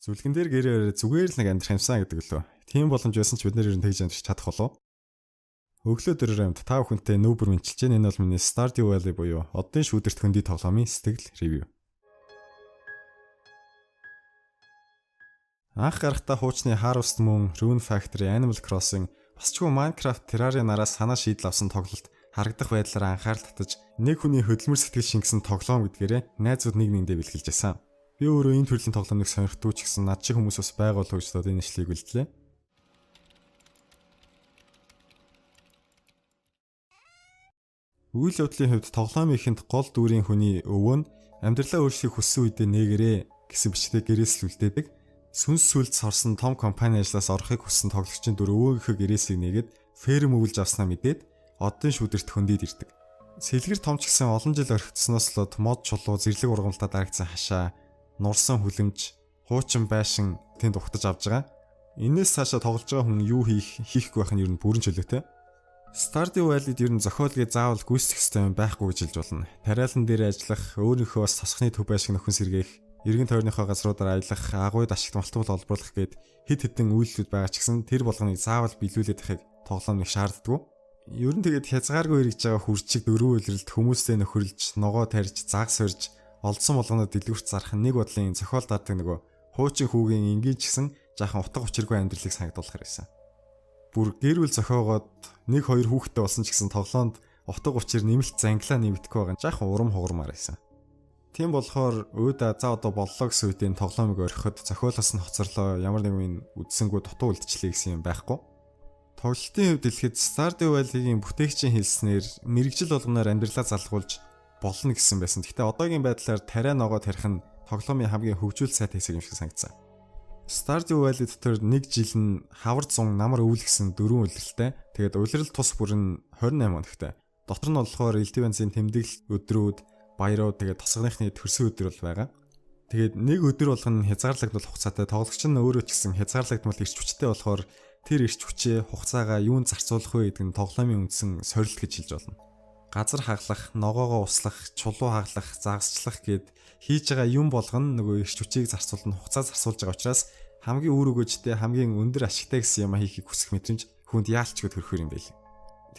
Зүлгэн дээр гэрээр зүгээр л нэг амьдрах юмсан гэдэг лөө. Тийм боломж байсан ч бид нэр ер нь тэгж амьдрах чадах болов. Өглөө дөр амт та бүхэнтэй нүүбэр мэдчилж байна. Энэ бол миний Stardew Valley буюу оддын шүүдэрт хөндөй тоглоомын сэтгэл ревю. Анх гарахдаа хуучны Harvest Moon, Rune Factory, Animal Crossing, бас ч гоо Minecraft, Terraria нараас санаа шийдэл авсан тоглолт харагдах байдлаараа анхаарал татаж нэг хүний хөдөлмөр сэтгэл шингэсэн тоглоом гэдгээрээ найзууд нэг нэгэндээ бэлгэлж байсан. Би өөрөө энэ төрлийн тоглоомыг сонирхдаг ч гэсэн над шиг хүмүүс бас байгаа болов гэж бодоод энэ ишлэгийг үлдлээ. Үйл явдлын хувьд тоглоомын ихэнд гол дүрийн хүний өвөө нь амьдралаа өөрчлөхийг хүссэн үедээ нээгэрээ гэсэн бичтэй гэрээс л үлдээдэг. Сүнс сүлд сорсон том компани ажлаас орохыг хүссэн тоглогчийн дүр өвөөгийнхөө гэрээсийг нээгээд ферм өвлж авснаа мэдээд оддын шүүдэрт хөндөд ирдэг. Сэлгэр том ч гэсэн олон жил орхигдсноос л мод чулуу зэрлэг ургамлтаа дарагдсан хашаа, нурсан хүлэмж, хуучин байшин тэнд ухтаж авж байгаа. Инээс цаашаа тоглож байгаа хүн юу хийхгүй байх нь ер нь бүрэн чөлөөтэй. Stardew Valley-д ер нь зохиолыг заавал гүйцэтгэх систем байхгүй гэж хэлж болно. Тариалан дээр ажиллах, өөрийнхөө бас тосхны төв байшиг нөхөн сэргээх, эргэн тойрныхоо газруудаар аялах, агуйд ашигт малтбал олборлох гээд хэд хэдэн үйлдэлүүд байгаа ч гэсэн тэр болгоныг заавал биелүүлээд байхыг тоглоом нэг шаарддаг. Ер нь тэгээд хязгааргүй эргэж байгаа хүрчиг дөрвөн үйлрэлт хүмүүстэй нөхөрлж, ногоо тарьж, заг сорж, олдсон болгонод дэлгүрт зарах нэг бодлын зохиол даадаг нөгөө хуучин хүүгийн энгийн ч гэсэн жаахан утга учиргүй амьдралыг санагдуулахар байсан. Бүр гэр бүл зохиогоод 1-2 хүүхэдтэй болсон ч гэсэн тоглоонд утга учир нэмэлт занглаа нэмэгдэхгүй байгаа жаахан урам хугармаар байсан. Тийм болохоор өөдөө за одоо боллоо гэсэн үедээ тоглоомыг орхиход зохиолоос нь хоцорлоо ямар нэгэн үдсэнгүү дутуу үлдчихлээ гэсэн юм байхгүй. Тоглолтын хувьд хэлэхэд Stardew Valley-гийн бүтээгчийн хэлснээр мэрэгжил болгоноор амьдралаа залгуулж болно гэсэн байсан. Гэхдээ одоогийн байдлаар тариа ногоо тарих нь тоглоомын хамгийн хөгжүүл сайт хэсэг юм шиг санагдсан. Stardew Valley дотор нэг жил нь хавар зун намар өвлгсөн 4 үлрэлттэй. Тэгээд улирал тус бүр нь 28 хоногтой. Дотор нь болохоор элдв янзын тэмдэглэл өдрүүд, баярууд тэгээд тосгоныхны төрсөн өдөр бол байгаа. Тэгээд нэг өдөр болгоно хязгаарлагдмал хугацаатай. Тоглогч нь өөрөө ч гэсэн хязгаарлагдмал эрч хүчтэй болохоор тэр эрч хүчээ хугацаагаа юунд зарцуулах вэ гэдэг нь тоглоомын үндсэн сорилт гэж хэлж болно. Газар хаглах, ногоогоо услах, чулуу хаглах, загасчлах гэд хийж байгаа юм болгоно нөгөө эрч хүчийг зарцуулна, хугацаа зарцуулж байгаа учраас хамгийн үр өгөөжтэй, хамгийн өндөр ашигтай гэсэн юм хийхийг хүсэх мэдрэмж хүнд яалчгүй төрөхөр юм байл.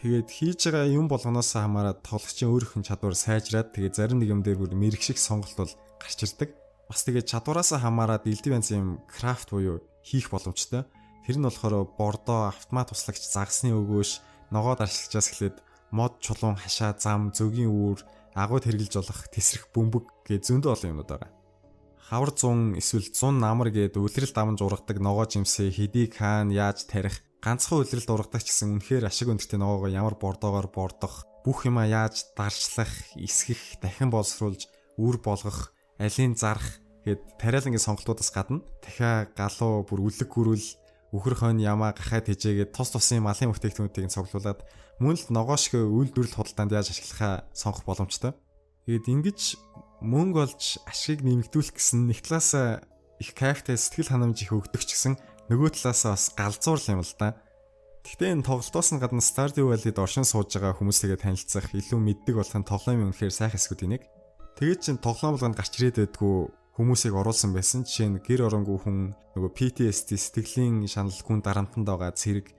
Тэгээд хийж байгаа юм болгоноос хамаарат тоглогчийн өөрийнх нь чадвар сайжраад тэгээд зарим нэг юм дээр бүр мэрэгших сонголт бол гарч ирдэг. Бас тэгээд чадвараас хамаарат элдв янзын юм крафт буюу хийх боломжтой. Тэр нь болохоор бордоо, автомат туслагч, загасны өгөөш, ногоо даршилчаас эхлээд мод чулуун хашаа зам зөгийн үүр агууд хэрглэж болох тесрэх бөмбөг гэж зөндөө олон юмнууд байгаа. Хавар зун эсвэл зун намар гээд үлрэл давамж ургадаг ногоо жимсээ хэдийг хаана яаж тарих ганцхан үлрэлд ургадаг ч гэсэн үнэхээр ашиг өндөртэй ногоогоо ямар бордоогоор бордох бүх юмаа яаж дарчлах, эсгэх, дахин боловсруулж үр болгох, алийн зарах гээд тариалангийн сонголтуудаас гадна дахиа галуу бүр үлэг гүрүүл үхэр хойно ямаа гахаад хижээгээд тус тусын малын бүтээгдэхүүнүүдийг цуглуулад мөн л ногоо шиг үйлдвэрлэл худалдаанд яаж ашиглахаа сонгох боломжтой. Тэгээд ингэж мөнгө олж ашиг нэмэгдүүлэх гэсэн нэг талаасаа их кайфтай сэтгэл ханамж их өгдөг ч гэсэн нөгөө талаасаа бас галзуурл юм л да. Гэхдээ энэ тоглолтоос нь гадна Stardew Valley-д оршин сууж байгаа хүмүүстэйгээ танилцах, илүү мэддэг болох нь тоглоомын үнэхээр сайхан хэсгүүдийн нэг. Тэгээд чинь тоглоом болгонд гарч ирээд байдгүй хүмүүсийг оруулсан байсан. Жишээ нь гэр оронгүй хүн нөгөө PTSD сэтгэлийн шаналлгүй дарамтанд байгаа цэрэг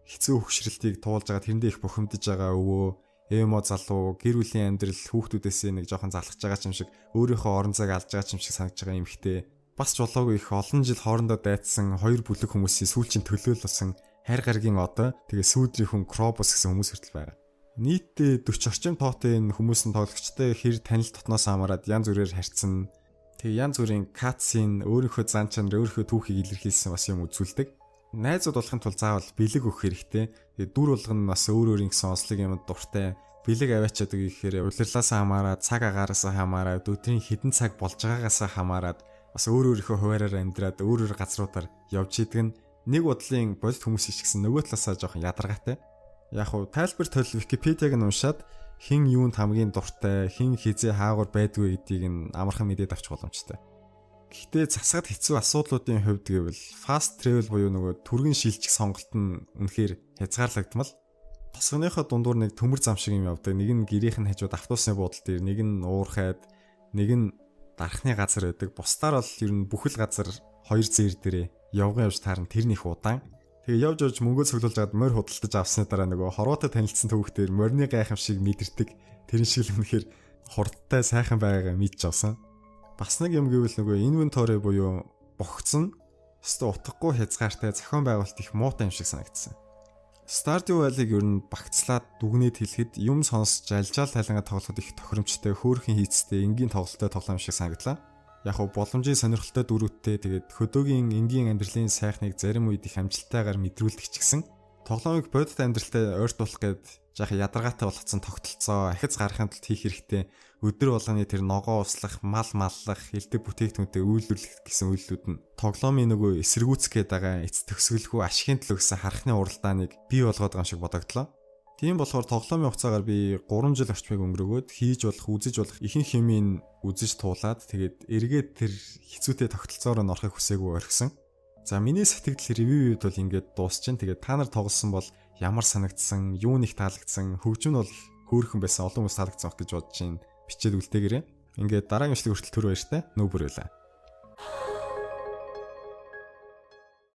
хэцүү хөвгшрэлтийг туулж байгаа тэрэндээ их бухимдаж байгаа өвөө, эмо залуу, гэр бүлийн амьдрал хүүхдүүдээсээ нэг жоохон залхаж байгаа юм шиг өөрийнхөө орон зайг алж байгаа юм шиг санагдж байгаа эмэгтэй. Бас жолоогүй их олон жил хоорондоо дайцсан хоёр бүлэг хүмүүсийн сүүлчийн төлөөлөлсөн хайр гаргийн одоо тэгээ сүүдрийн хүн Кробус гэсэн хүмүүс хүртэл байгаа. Нийтдээ 40 орчим тоотой энэ хүмүүс нь тоглогчтой хэр танил дотноос хамаарад янз бүрээр харьцсан. Тэгээ янз бүрийн катсин өөрийнхөө зан чанар, өөрийнхөө түүхийг илэрхийлсэн бас юм үзүүлдэг. Найзууд болохын тулд заавал бэлэг өгөх хэрэгтэй. Тэгээ дүр болгоно нь бас өөр өөр ингэсэн онцлог юмд дуртай. Бэлэг аваачаад гэхээр улирлаас хамаарад, цаг агаараас хамаарад, өдрийн хэдэн цаг болж байгаагаас хамаарад бас өөр өөрийнхөө хуваараар амьдраад өөр өөр газруудаар явж идэг нь нэг бодлын бодит хүмүүс ч гэсэн нөгөө талаасаа жоохон ядаргаатай. Яг хуу тайлбар тойл Википедиаг нь уншаад хэн юунд хамгийн дуртай, хэн хизээ хаагур байдгүй гэдгийг нь амархан мэдээд авчих боломжтой. Гэхдээ засагт хэцүү асуудлуудын хувьд гэвэл fast travel буюу нөгөө түргэн шилжих сонголт нь үнэхээр хязгаарлагдмал. Тосгоныхоо дундуур нэг төмөр зам шиг юм явдаг. Нэг нь гэрийнх нь хажууд автобусны буудлын дээр, нэг нь уурхайд, нэг нь дарахны газар байдаг. Бусдаар бол ер нь бүхэл газар 2 зээр дээрээ явган явж таарна тэрнийх удаан. Тэгээ явж явж мөнгөө цуглуулж аваад морь худалдаж авсны дараа нөгөө хорвоотой танилцсан төвхтэр морины гайхамшиг мэдэрдэг. Тэрэн шиг л үнэхээр хурдтай сайхан байгаагаа мэдж авсан. Бас нэг юм гэвэл нөгөө инвентори буюу богцсон өстө утгагүй хязгаартай зохион байгуулалт их муутай юм шиг санагдсан. Stardew Valley-г ер нь багцлаад дүгнээд хэлэхэд юм сонсч алжаал тайлангаа тоглоход их тохиромжтой, хөөрхөн хийцтэй, энгийн тоглолттой тоглоом шиг санагдлаа. Яг нь боломжийн сонирхолтой дүрүүттэй тэгээд хөдөөгийн энгийн амьдралын сайхныг зарим үед их амжилттайгаар мэдрүүлдэг ч гэсэн тоглоомыг бодит амьдралтай ойртуулах гээд жах ядаргаатай болгоцсон тогтолцоо ахиц гарахын тулд хийх хэрэгтэй өдөр болгоны тэр ногоо услах, мал маллах, элдв бүтээгдэхүүнтэй үйлдвэрлэх гэсэн үйлдэлүүд нь тоглоомын нөгөө эсэргүүцэх гээд байгаа эц төгсгөлгүй ашигын төлөө гэсэн харахны уралдааныг бий болгоод байгаа юм шиг бодогдлоо. Тийм болохоор тоглоомын хугацаагаар би 3 жил орчмыг өнгөрөөгөөд хийж болох, үзэж болох ихэнх юмыг үзэж туулаад тэгээд эргээд тэр хэцүүтэй тогтолцоороо нь орохыг хүсээгүй орхисон. За миний сэтгэл ревюуд бол ингээд дуусчин. Тэгээд та нар тоглосон бол ямар санагдсан, юу нэг таалагдсан, хөгжим нь бол хөөрхөн байсан, олон хүмүүс таалагдсан байх гэж бодож байна. Бичээд үлдээгээрэй. Ингээд дараагийн бичлэг хүртэл түр баяртай. Нүүбэр байлаа.